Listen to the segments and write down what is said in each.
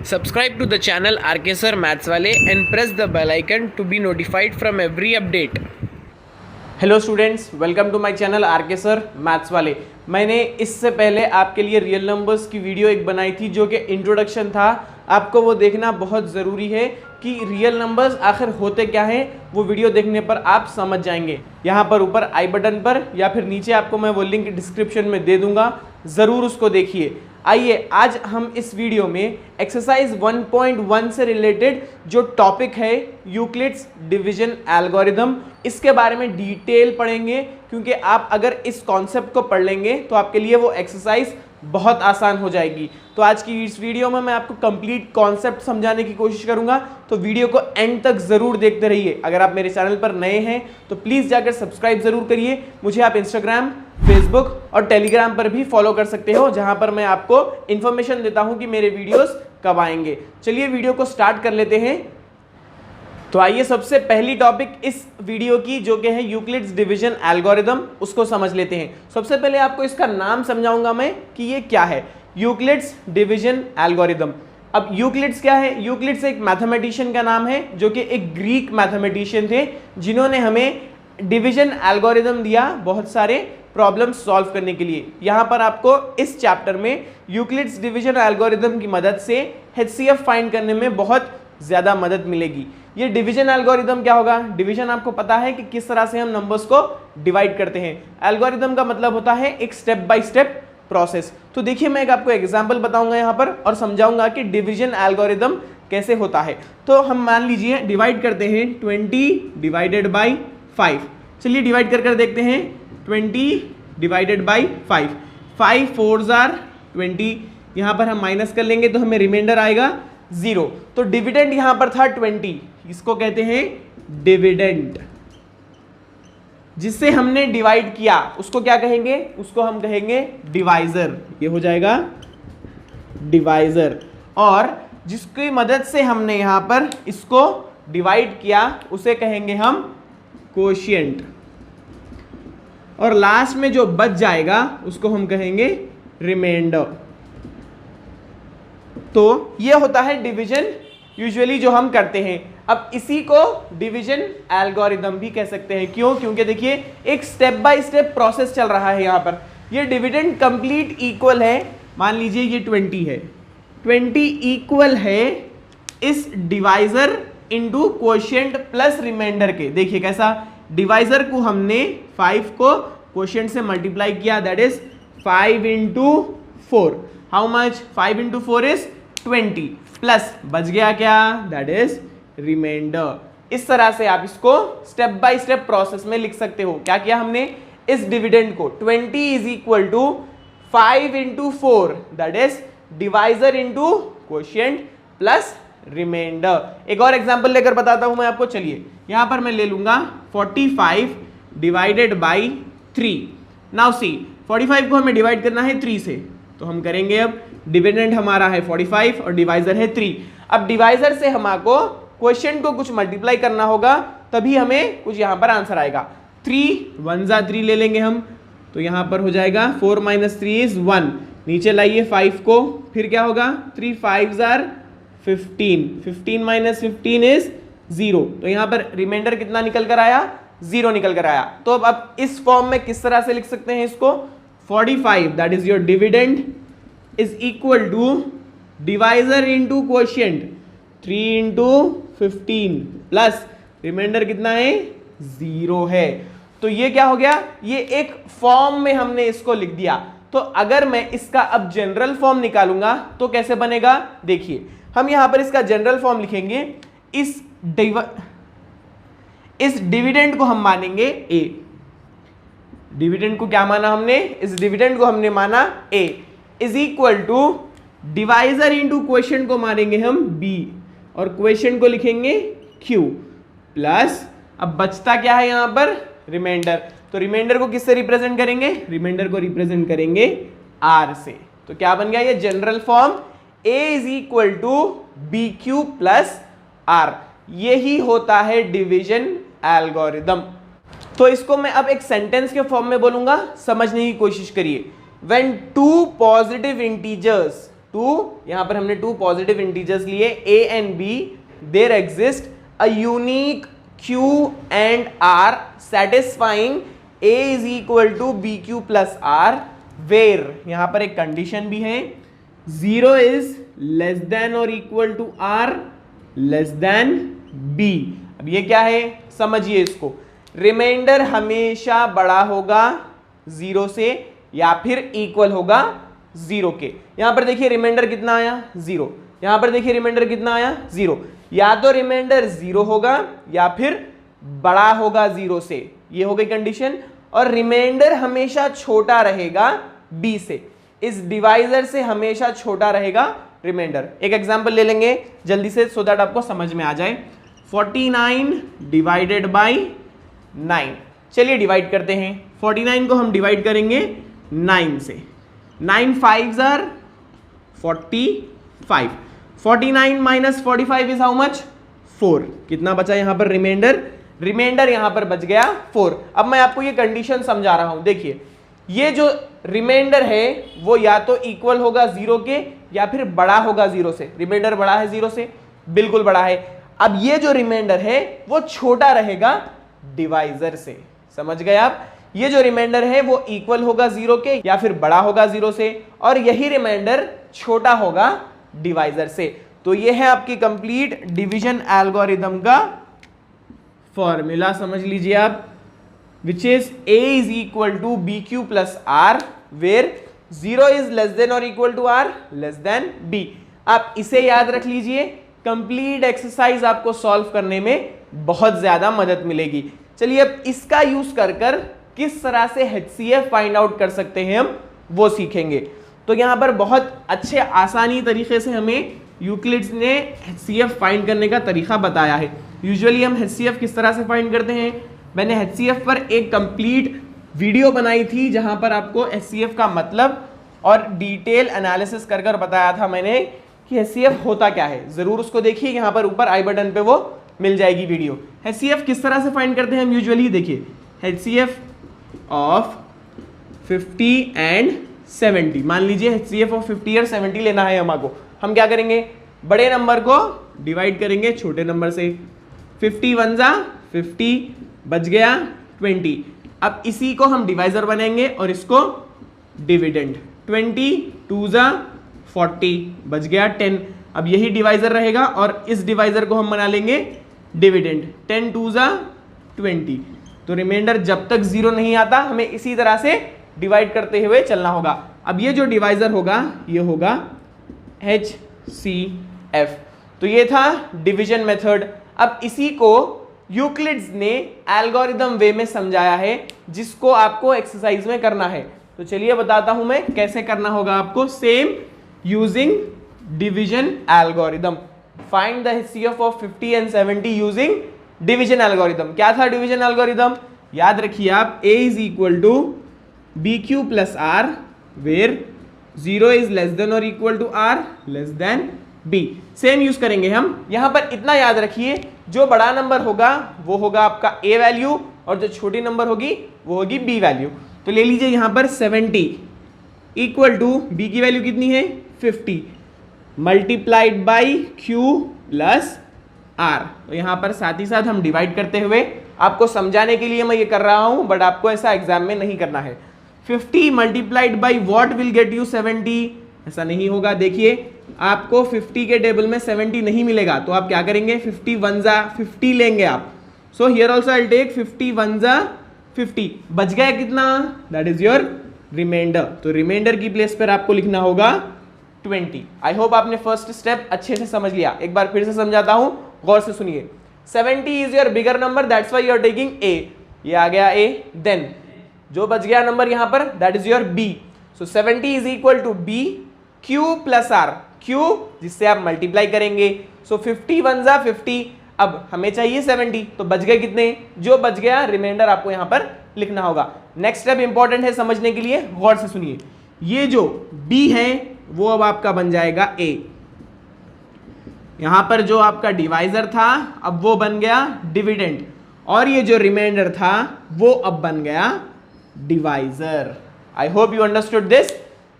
Subscribe to the channel RK Sir Maths Wale and press the bell icon to be notified from every update. Hello students, welcome to my channel RK sir maths वाले। मैंने इससे पहले आपके लिए real numbers की video एक बनाई थी जो कि इंट्रोडक्शन था। आपको वो देखना बहुत ज़रूरी है कि रियल नंबर्स आखिर होते क्या हैं। वो वीडियो देखने पर आप समझ जाएंगे। यहाँ पर ऊपर आई बटन पर या फिर नीचे आपको मैं वो लिंक डिस्क्रिप्शन में दे दूंगा, ज़रूर उसको देखिए। आइए आज हम इस वीडियो में एक्सरसाइज 1.1 से रिलेटेड जो टॉपिक है यूक्लिड्स डिवीजन एल्गोरिथम, इसके बारे में डिटेल पढ़ेंगे, क्योंकि आप अगर इस कॉन्सेप्ट को पढ़ लेंगे तो आपके लिए वो एक्सरसाइज बहुत आसान हो जाएगी। तो आज की इस वीडियो में मैं आपको कंप्लीट कॉन्सेप्ट समझाने की कोशिश करूंगा, तो वीडियो को एंड तक ज़रूर देखते रहिए। अगर आप मेरे चैनल पर नए हैं तो प्लीज़ जाकर सब्सक्राइब ज़रूर करिए। मुझे आप इंस्टाग्राम, फेसबुक और टेलीग्राम पर भी फॉलो कर सकते हो, जहां पर मैं आपको इन्फॉर्मेशन देता हूं कि मेरे वीडियोस कब आएंगे। चलिए वीडियो को स्टार्ट कर लेते हैं। तो आइए सबसे पहली टॉपिक इस वीडियो की जो कि है यूक्लिड्स डिवीजन एल्गोरिथम, उसको समझ लेते हैं। सबसे पहले आपको इसका नाम समझाऊंगा मैं कि ये क्या है, यूक्लिड्स डिवीजन एल्गोरिथम। अब यूक्लिड्स क्या है? यूक्लिड्स एक मैथमेटिशियन का नाम है जो कि एक ग्रीक मैथमेटिशियन थे, जिन्होंने हमें डिवीजन एल्गोरिथम दिया बहुत सारे प्रॉब्लम सॉल्व करने के लिए। यहाँ पर आपको इस चैप्टर में यूक्लिड्स डिवीजन एल्गोरिथम की मदद से HCF फाइंड करने में बहुत ज़्यादा मदद मिलेगी। ये डिवीजन एल्गोरिथम क्या होगा? डिवीजन आपको पता है कि किस तरह से हम नंबर्स को डिवाइड करते हैं। एल्गोरिथम का मतलब होता है एक स्टेप बाय स्टेप प्रोसेस। तो देखिए मैं एक आपको एग्जांपल बताऊंगा यहाँ पर और समझाऊंगा कि डिवीजन एल्गोरिथम कैसे होता है। तो हम मान लीजिए डिवाइड करते हैं 20 डिवाइडेड बाई 5। चलिए डिवाइड कर कर देखते हैं। 20 डिवाइडेड बाई 5, 5 4s are 20। यहाँ पर हम माइनस कर लेंगे तो हमें रिमाइंडर आएगा 0। तो डिविडेंड यहाँ पर था 20, इसको कहते हैं डिविडेंड। जिससे हमने डिवाइड किया उसको क्या कहेंगे? उसको हम कहेंगे डिवाइजर। ये हो जाएगा डिवाइजर। और जिसकी मदद से हमने यहाँ पर इसको डिवाइड किया उसे कहेंगे हम कोशिएंट। और लास्ट में जो बच जाएगा उसको हम कहेंगे रिमाइंडर। तो ये होता है डिवीजन यूजुअली जो हम करते हैं। अब इसी को डिवीजन एल्गोरिथम भी कह सकते हैं। क्यों? क्योंकि देखिए एक स्टेप बाय स्टेप प्रोसेस चल रहा है। यहाँ पर ये डिविडेंड कंप्लीट इक्वल है। मान लीजिए ये 20 है, 20 इक्वल है इस divisor into quotient plus remainder के। देखिए कैसा, डिवाइजर को हमने 5 को कोशिएंट से मल्टीप्लाई किया, that is 5 into 4। How much? 5 into 4 is 20 plus बच गया क्या? That is remainder. इस तरह से आप इसको स्टेप बाय स्टेप प्रोसेस में लिख सकते हो। क्या किया हमने? इस डिविडेंड को 20 is equal to 5 into 4, that is divisor into quotient plus remainder. एक और एग्जांपल लेकर बताता हूं मैं आपको। चलिए यहां पर मैं ले लूंगा 45 डिवाइडेड बाई 3। नाउ सी 45 को हमें डिवाइड करना है 3 से, तो हम करेंगे। अब डिविडेंड हमारा है 45 और डिवाइजर है 3। अब डिवाइजर से हमको क्वेश्चन को कुछ मल्टीप्लाई करना होगा, तभी हमें कुछ यहां पर आंसर आएगा। 3 1 जा 3 ले लेंगे हम, तो यहां पर हो जाएगा 4 माइनस 3 इज 1। नीचे लाइए 5 को, फिर क्या होगा? 3 5s are 15, 15 माइनस 15 इज 0। तो यहां पर रिमाइंडर कितना निकल कर आया? 0 निकल कर आया। तो अब इस फॉर्म में किस तरह से लिख सकते हैं इसको? 45 that is your dividend is equal to divisor into quotient 3 into 15 plus remainder कितना है? 0 है। तो ये क्या हो गया? ये एक फॉर्म में हमने इसको लिख दिया। तो अगर मैं इसका अब जनरल फॉर्म निकालूंगा तो कैसे बनेगा? देखिए हम यहां पर इसका जनरल फॉर्म लिखेंगे। इस डिविडेंड को हम मानेंगे A। डिविडेंड को क्या माना हमने? इस डिविडेंड को हमने माना A is equal to divisor into question को मानेंगे हम B और क्वेश्चन को लिखेंगे Q प्लस अब बचता क्या है यहां पर? रिमाइंडर। तो रिमाइंडर को किससे रिप्रेजेंट करेंगे? रिमाइंडर को रिप्रेजेंट करेंगे R से। तो क्या बन गया ये general form? A is equal to BQ plus R। यही होता है डिवीजन एल्गोरिथम। तो इसको मैं अब एक सेंटेंस के फॉर्म में बोलूंगा, समझने की कोशिश करिए। When two positive integers यहां पर हमने 2 पॉजिटिव इंटीजर्स लिए a and b, there exist a unique q and r satisfying a is equal to bq plus r, where यहां पर एक कंडीशन भी है, 0 इज लेस देन और equal to r less than b। अब ये क्या है समझिए इसको, रिमाइंडर हमेशा बड़ा होगा 0 से या फिर इक्वल होगा 0 के। यहां पर देखिए रिमाइंडर कितना आया 0, यहां पर देखिए रिमाइंडर कितना आया 0, या तो रिमाइंडर 0 होगा या फिर बड़ा होगा 0 से, ये हो गई कंडीशन। और रिमाइंडर हमेशा छोटा रहेगा b से, इस डिवाइजर से हमेशा छोटा रहेगा रिमाइंडर। एक एग्जांपल ले लेंगे जल्दी से सो दैट आपको समझ में आ जाए। 49 डिवाइडेड बाई 9, चलिए डिवाइड करते हैं। 49 को हम डिवाइड करेंगे 9 से, 9 5s are 45, 49 minus 45 is how much 4, कितना बचा यहां पर रिमाइंडर, रिमाइंडर यहां पर बच गया 4। अब मैं आपको ये कंडीशन समझा रहा हूं, देखिए ये जो रिमाइंडर है वो या तो इक्वल होगा 0 के या फिर बड़ा होगा 0 से। रिमाइंडर बड़ा है 0 से, बिल्कुल बड़ा है। अब ये जो रिमाइंडर है वो छोटा रहेगा डिवाइजर से, समझ गए आप। ये जो रिमाइंडर है वो इक्वल होगा 0 के या फिर बड़ा होगा 0 से, और यही रिमाइंडर छोटा होगा डिवाइजर से। तो ये है आपकी कंप्लीट डिवीजन एल्गोरिथम का फॉर्मूला, समझ लीजिए आप, which is a is equal to bq plus r where 0 is less than or equal to r less than b। आप इसे याद रख लीजिए, कंप्लीट एक्सरसाइज आपको सॉल्व करने में बहुत ज्यादा मदद मिलेगी। चलिए अब इसका यूज कर कर किस तरह से HCF फाइंड आउट कर सकते हैं हम वो सीखेंगे। तो यहां पर बहुत अच्छे आसानी तरीके से हमें यूक्लिड्स ने HCF फाइंड करने का तरीका बताया है। यूजुअली हम HCF किस तरह से फाइंड करते हैं, मैंने HCF पर एक कंप्लीट वीडियो बनाई थी जहां पर आपको HCF का मतलब और डिटेल एनालिसिस कर कर बताया था मैंने कि HCF होता क्या है। जरूर उसको देखिए, यहां पर ऊपर आई बटन पे वो मिल जाएगी वीडियो। HCF किस तरह से फाइंड करते हैं हम यूजुअली, देखिए HCF ऑफ 50 एंड 70, मान लीजिए HCF ऑफ 50 और 70 लेना है हमको। हम क्या करेंगे, बड़े नंबर को डिवाइड करेंगे छोटे नंबर से, 50 1 जा 50, बच गया 20। अब इसी को हम डिवाइजर बनाएंगे और इसको डिविडेंड, 20 2 जा 40, बच गया 10। अब यही डिवाइजर रहेगा और इस डिवाइजर को हम बना लेंगे डिविडेंड, 10 2 जा 20। तो रिमाइंडर जब तक 0 नहीं आता हमें इसी तरह से डिवाइड करते हुए चलना होगा। अब ये जो डिवाइजर होगा ये होगा HCF। तो ये था डिवीजन मेथड। अब इसी को यूक्लिड्स ने एल्गोरिथम वे में समझाया है जिसको आपको एक्सरसाइज में करना है। तो चलिए बताता हूं मैं कैसे करना होगा आपको। Same using division algorithm, find the HCF of 50 and 70 using division algorithm. क्या था डिवीजन एल्गोरिथम, याद रखिए आप, A is equal to BQ plus R where 0 is less than और equal to R less than B। Same use करेंगे हम। यहां पर इतना याद रखिए, जो बड़ा नंबर होगा वो होगा आपका A वैल्यू और जो छोटी नंबर होगी वो होगी B वैल्यू। तो ले लीजिए यहां पर 70 इक्वल टू B की वैल्यू कितनी है 50 multiplied by Q plus R। तो यहां पर साथ ही साथ हम डिवाइड करते हुए, आपको समझाने के लिए मैं ये कर रहा हूं बट आपको ऐसा एग्जाम में नहीं करना है। 50 multiplied by what will get you 70, ऐसा नहीं होगा। देखिए आपको 50 के टेबल में 70 नहीं मिलेगा तो आप क्या करेंगे, 50 1 जा 50 लेंगे आप। So here also I take 50 1 जा 50, बच गया कितना, दैट इज योर रिमाइंडर। तो रिमाइंडर की प्लेस पर आपको लिखना होगा 20। आई होप आपने फर्स्ट स्टेप अच्छे से समझ लिया। एक बार फिर से समझाता हूं, गौर से सुनिए। 70 is your bigger number, that's why you are taking A, ये आ गया A। देन जो बच गया नंबर यहां पर that is your B। So 70 is equal to B Q plus R, Q जिससे आप मल्टीप्लाई करेंगे। सो 50 1 जा 50, अब हमें चाहिए 70, तो बच गए कितने, जो बच गया रिमाइंडर आपको यहां पर लिखना होगा। नेक्स्ट स्टेप इंपॉर्टेंट है समझने के लिए, गौर से सुनिए। ये जो B है वो अब आपका बन जाएगा A। यहां पर जो आपका डिवाइजर था अब वो बन गया डिविडेंड, और ये जो रिमाइंडर था वो अब बन गया divisor. I hope you understood this.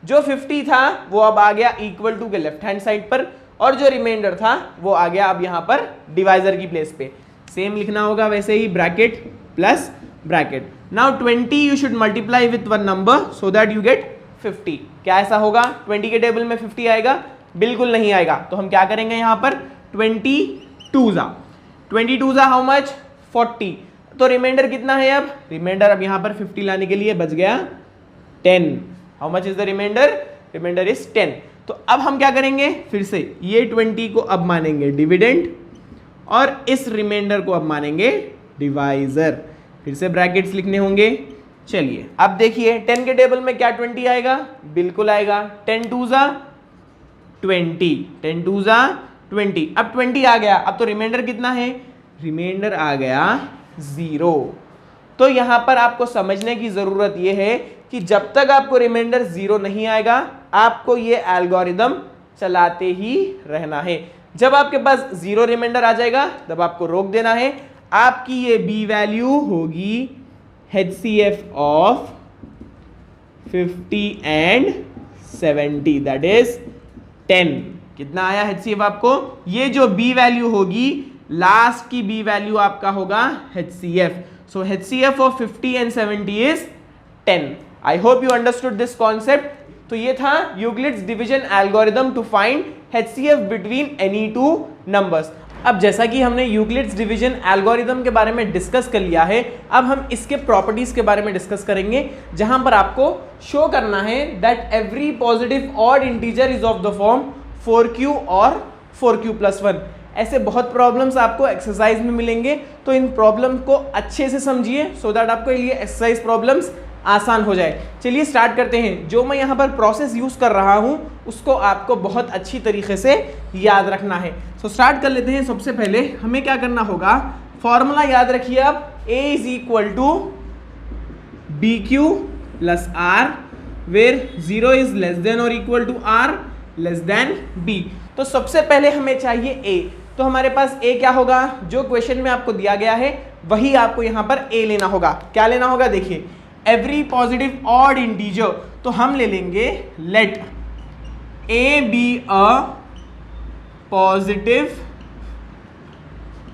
जो 50 था वो अब आ गया इक्वल टू के लेफ्ट हैंड साइड पर, और जो रिमाइंडर था वो आ गया अब यहाँ पर डिवाइजर की प्लेस पे। सेम लिखना होगा वैसे ही, bracket plus bracket. Now 20 you should multiply with one number so that you get 50। क्या ऐसा होगा 20 के टेबल में 50 आएगा? बिल्कुल नहीं आएगा। तो हम क्या करेंगे यहाँ पर 22 जा हाउ मच 40। तो रिमाइंडर कितना है? अब रिमाइंडर अब यहाँ पर 50 लाने के लिए बच गया 10। How much is the remainder? Remainder is 10। तो अब हम क्या करेंगे, फिर से ये 20 को अब मानेंगे डिविडेंड और इस रिमाइंडर को अब मानेंगे डिवाइजर। फिर से ब्रैकेट्स लिखने होंगे। चलिए अब देखिए 10 के टेबल में क्या 20 आएगा? बिल्कुल आएगा। 10 2 जा 20, 10 2 जा 20। अब 20 आ गया, अब तो रिमाइंडर कितना है? रिमाइंडर आ गया 0। तो यहां पर आपको समझने की जरूरत यह है कि जब तक आपको रिमाइंडर 0 नहीं आएगा आपको ये एल्गोरिदम चलाते ही रहना है। जब आपके पास 0 रिमाइंडर आ जाएगा तब आपको रोक देना है। आपकी ये बी वैल्यू होगी HCF of 50 and 70 that is 10। कितना आया HCF आपको? ये जो बी वैल्यू होगी, लास्ट की बी वैल्यू आपका होगा HCF। So HCF of 50 and 70 is 10। I hope you understood this concept. तो ये था Euclid's division algorithm to find HCF between any two numbers. अब जैसा कि हमने यूक्लिड्स डिवीजन एल्गोरिथम के बारे में डिस्कस कर लिया है, अब हम इसके प्रॉपर्टीज के बारे में डिस्कस करेंगे, जहां पर आपको शो करना है that every positive odd integer is of the form 4q और 4q+1। ऐसे बहुत प्रॉब्लम्स आपको एक्सरसाइज में मिलेंगे, तो इन प्रॉब्लम को अच्छे से समझिए सो दैट आपको ये एक्सरसाइज प्रॉब्लम्स आसान हो जाए। चलिए स्टार्ट करते हैं। जो मैं यहाँ पर प्रोसेस यूज कर रहा हूँ उसको आपको बहुत अच्छी तरीके से याद रखना है। सो स्टार्ट कर लेते हैं। सबसे पहले हमें क्या करना होगा, फॉर्मूला याद रखिए आप, A is equal to BQ plus R where 0 is less than और equal to R less than B। तो सबसे पहले हमें चाहिए A। तो हमारे पास A क्या होगा? जो क्वेश्चन में आपको दिया गया है वही आपको यहाँ पर A लेना होगा। क्या लेना होगा? देखिए एवरी पॉजिटिव ऑड इंटीजर, तो हम ले लेंगे let A be a positive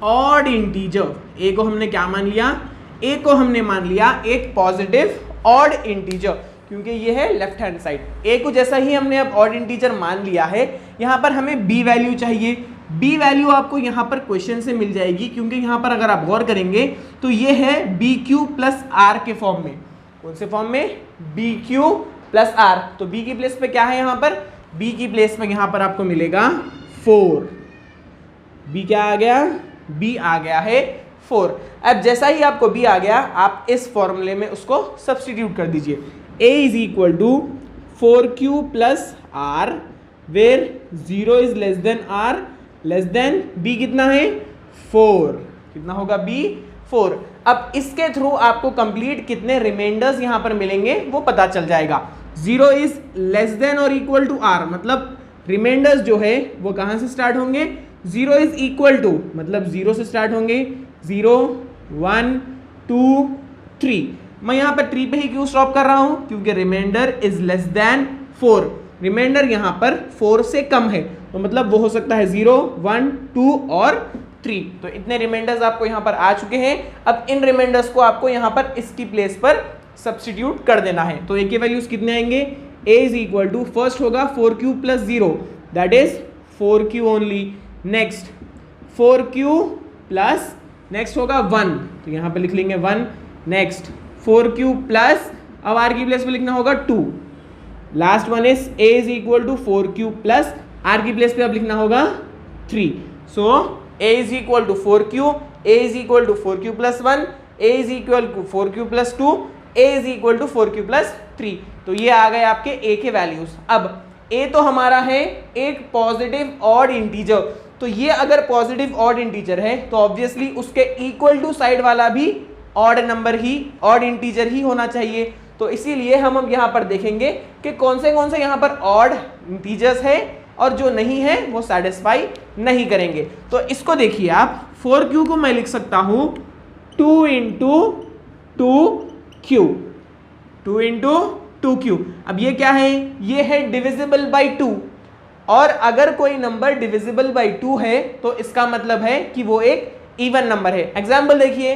odd integer. A को हमने क्या मान लिया? A को हमने मान लिया एक पॉजिटिव ऑड इंटीजर, क्योंकि ये है लेफ्ट हैंड साइड। A को जैसा ही हमने अब ऑड इंटीजर मान लिया है, यहां पर हमें B वैल्यू चाहिए। B वैल्यू आपको यहां पर क्वेश्चन से मिल जाएगी, क्योंकि यहां पर अगर आप गौर करेंगे तो ये है BQ प्लस R के फॉर्म में। कौन से फॉर्म में? BQ plus R। तो B की प्लेस पे क्या है यहाँ पर? B की प्लेस पे यहाँ पर आपको मिलेगा 4। B क्या आ गया? B आ गया है 4। अब जैसा ही आपको B आ गया, आप इस फॉर्मूले में उसको सब्स्टिट्यूट कर दीजिए। A is equal to 4Q plus R where 0 is less than R less than B कितना है? 4। कितना होगा B? 4। अब इसके थ्रू आपको कंप्लीट कितने रिमाइंडर्स यहां पर मिलेंगे वो पता चल जाएगा। 0 इज लेस देन और इक्वल टू R, मतलब रिमाइंडर्स जो है वो कहां से स्टार्ट होंगे? 0 इज इक्वल टू, मतलब 0 से स्टार्ट होंगे। 0 1 2 3। मैं यहां पर 3 पे ही क्यों स्टॉप कर रहा हूं? क्योंकि remainder is less than 4। Remainder यहां पर 4 से कम है, तो मतलब वो हो सकता है 0 1 2 और 3। तो इतने रिमाइंडर्स आपको यहां पर आ चुके हैं। अब इन रिमाइंडर्स को आपको यहां पर इसकी प्लेस पर सब्स्टिट्यूट कर देना है। तो A के वैल्यूज कितने आएंगे? A is equal to first होगा 4Q plus 0 that is 4Q only. Next 4Q plus next होगा 1, तो यहां पर लिख लेंगे 1। नेक्स्ट 4Q प्लस, अब R की प्लेस पे लिखना होगा 2। Last one is A is equal to 4Q plus R की प्लेस पे अब लिखना होगा 3। सो A is equal to 4Q, A is equal to 4Q plus 1, A is equal to 4Q plus 2, A is equal to 4Q plus 3। तो ये आ गए आपके A के वैल्यूज। अब A तो हमारा है एक पॉजिटिव ऑड इंटीजर, तो ये अगर पॉजिटिव ऑड इंटीजर है तो ऑब्वियसली उसके इक्वल टू साइड वाला भी ऑड नंबर ही, ऑड इंटीजर ही होना चाहिए। तो इसीलिए हम अब यहाँ पर देखेंगे कि कौन से यहाँ पर ऑड इंटीजर्स है और जो नहीं है वो सेटिस्फाई नहीं करेंगे। तो इसको देखिए आप, 4Q को मैं लिख सकता हूं 2 इंटू 2Q, 2 इंटू 2q। अब ये क्या है, ये है डिविजिबल बाई 2, और अगर कोई नंबर डिविजिबल बाई 2 है तो इसका मतलब है कि वो एक इवन नंबर है। एग्जाम्पल देखिए,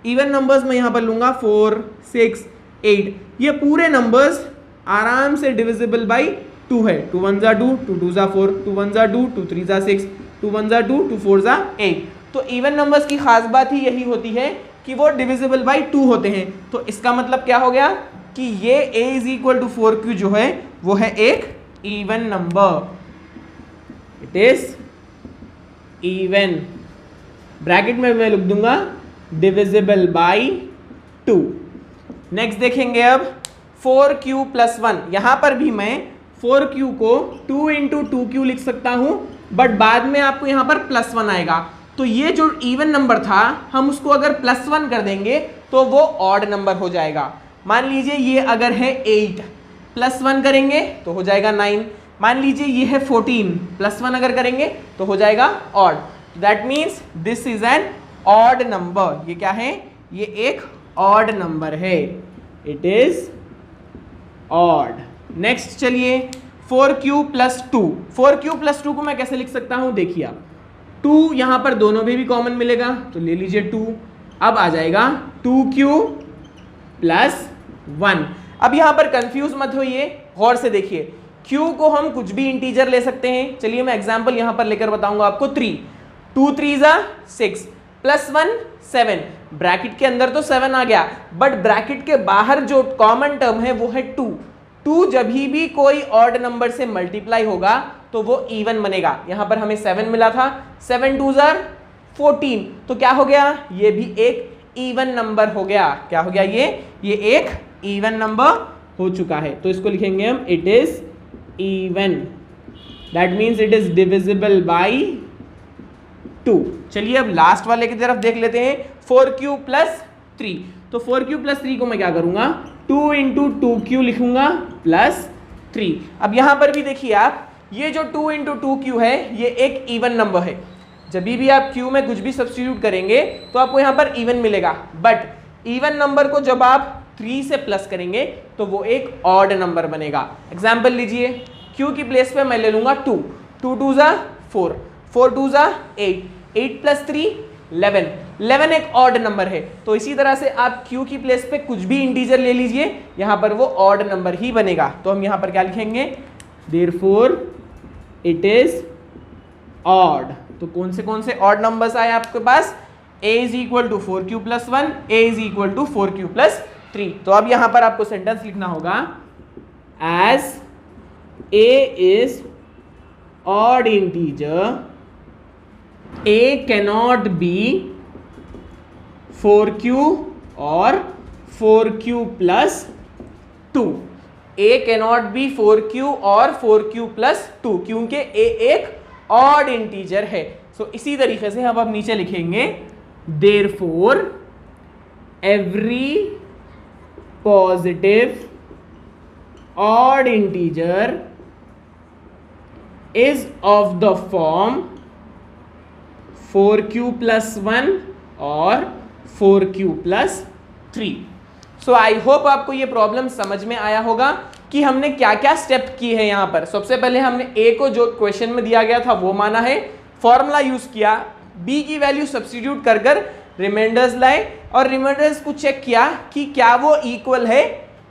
इवन नंबर्स में यहां पर लूंगा 4, 6, 8, ये पूरे नंबर्स आराम से डिविजिबल बाई 2 है। 2 1 जा 2, 2 2 जा 4, 2 1 जा 2, 2 3 जा 6, 2 1 जा 2, 2 4 जा 8। तो इवन नंबर्स की खास बात ही यही होती है कि वो डिविजिबल बाई 2 होते हैं। तो इसका मतलब क्या हो गया कि ये a is equal to 4q जो है वो है एक even number, it is even. Bracket में मैं लिख दूंगा डिविजिबल बाई 2। नेक्स्ट देखेंगे अब 4q प्लस 1। यहां पर भी मैं 4q को 2 इंटू 2q लिख सकता हूं, बट बाद में आपको यहां पर प्लस 1 आएगा। तो ये जो इवन नंबर था हम उसको अगर प्लस 1 कर देंगे तो वो ऑड नंबर हो जाएगा। मान लीजिए ये अगर है 8, प्लस 1 करेंगे तो हो जाएगा 9। मान लीजिए ये है 14, प्लस 1 अगर करेंगे तो हो जाएगा odd. That means this is an odd number. ये क्या है, ये एक ऑड नंबर है, इट इज ऑड। नेक्स्ट चलिए 4q प्लस 2। 4q प्लस 2 को मैं कैसे लिख सकता हूं, देखिए आप 2 यहां पर दोनों में भी कॉमन मिलेगा तो ले लीजिए 2। अब आ जाएगा 2q प्लस 1। अब यहां पर कंफ्यूज मत होइए, गौर से देखिए, q को हम कुछ भी इंटीजर ले सकते हैं। चलिए मैं एग्जांपल यहां पर लेकर बताऊंगा आपको। 3, 2 3 जा 6, प्लस 1 7। ब्रैकेट के अंदर तो 7 आ गया, बट ब्रैकेट के बाहर जो कॉमन टर्म है वो है 2। 2 जब भी कोई ऑड नंबर से मल्टीप्लाई होगा तो वो इवन बनेगा। यहां पर हमें 7 मिला था, 7 2 जा 14, तो क्या हो गया, ये भी एक इवन नंबर हो गया। क्या हो गया, ये एक इवन नंबर हो चुका है। तो इसको लिखेंगे हम it is even, that means it is divisible by 2। चलिए अब लास्ट वाले की तरफ देख लेते हैं, 4q प्लस 3। तो 4q प्लस 3 को मैं क्या करूंगा, 2 इंटू 2q लिखूंगा प्लस 3। अब यहां पर भी देखिए आप, ये जो 2 इंटू 2q है ये एक इवन नंबर है। जब भी आप q में कुछ भी सब्स्टिट्यूट करेंगे तो आपको यहां पर इवन मिलेगा, बट इवन नंबर को जब आप 3 से प्लस करेंगे तो वो एक ऑड नंबर बनेगा। एग्जाम्पल लीजिए, q की प्लेस पे मैं ले लूंगा 2, 2 2 जा 4, 4 2 जा 8, 8 प्लस 3 11, 11 एक ऑड नंबर है। तो इसी तरह से आप q की प्लेस पे कुछ भी इंटीजर ले लीजिए, यहां पर वो ऑड नंबर ही बनेगा। तो हम यहां पर क्या लिखेंगे, देयरफॉर इट इज ऑड। तो कौन से ऑड नंबर्स आए आपके पास, a is equal to 4q plus 1, a is equal to 4q plus 3। तो अब यहां पर आपको सेंटेंस लिखना होगा, as a is odd integer, a cannot be 4q और 4q plus 2। a cannot be 4q और 4q plus 2 क्योंकि a एक ऑड इंटीजर है। सो इसी तरीके से हम अब नीचे लिखेंगे, therefore every positive odd integer is of the form 4q plus 1 और 4q plus 3। So I hope आपको ये प्रॉब्लम समझ में आया होगा कि हमने क्या क्या स्टेप किए हैं। यहाँ पर सबसे पहले हमने a को जो क्वेश्चन में दिया गया था वो माना है, फॉर्मूला यूज किया, b की वैल्यू सब्स्टिट्यूट कर कर रिमाइंडर्स लाए और रिमाइंडर्स को चेक किया कि क्या वो इक्वल है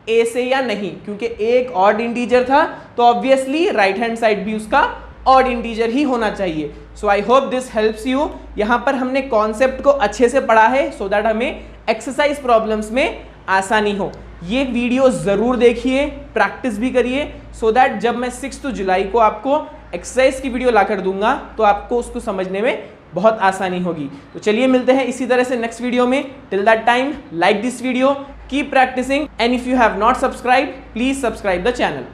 a से या नहीं, क्योंकि a एक ऑड इंटीजर था तो ऑब्वियसली राइट हैंड साइड भी उसका ऑड इंटीजर ही होना चाहिए। So I hope this helps you. यहाँ पर हमने कॉन्सेप्ट को अच्छे से पढ़ा है सो दैट हमें एक्सरसाइज प्रॉब्लम्स में आसानी हो। ये वीडियो ज़रूर देखिए, प्रैक्टिस भी करिए सो दैट जब मैं 6 जुलाई को आपको एक्सरसाइज की वीडियो ला कर दूंगा तो आपको उसको समझने में बहुत आसानी होगी। तो चलिए मिलते हैं इसी तरह से नेक्स्ट वीडियो में। Till that time like this video, keep practising and if you have not subscribe please subscribe the channel.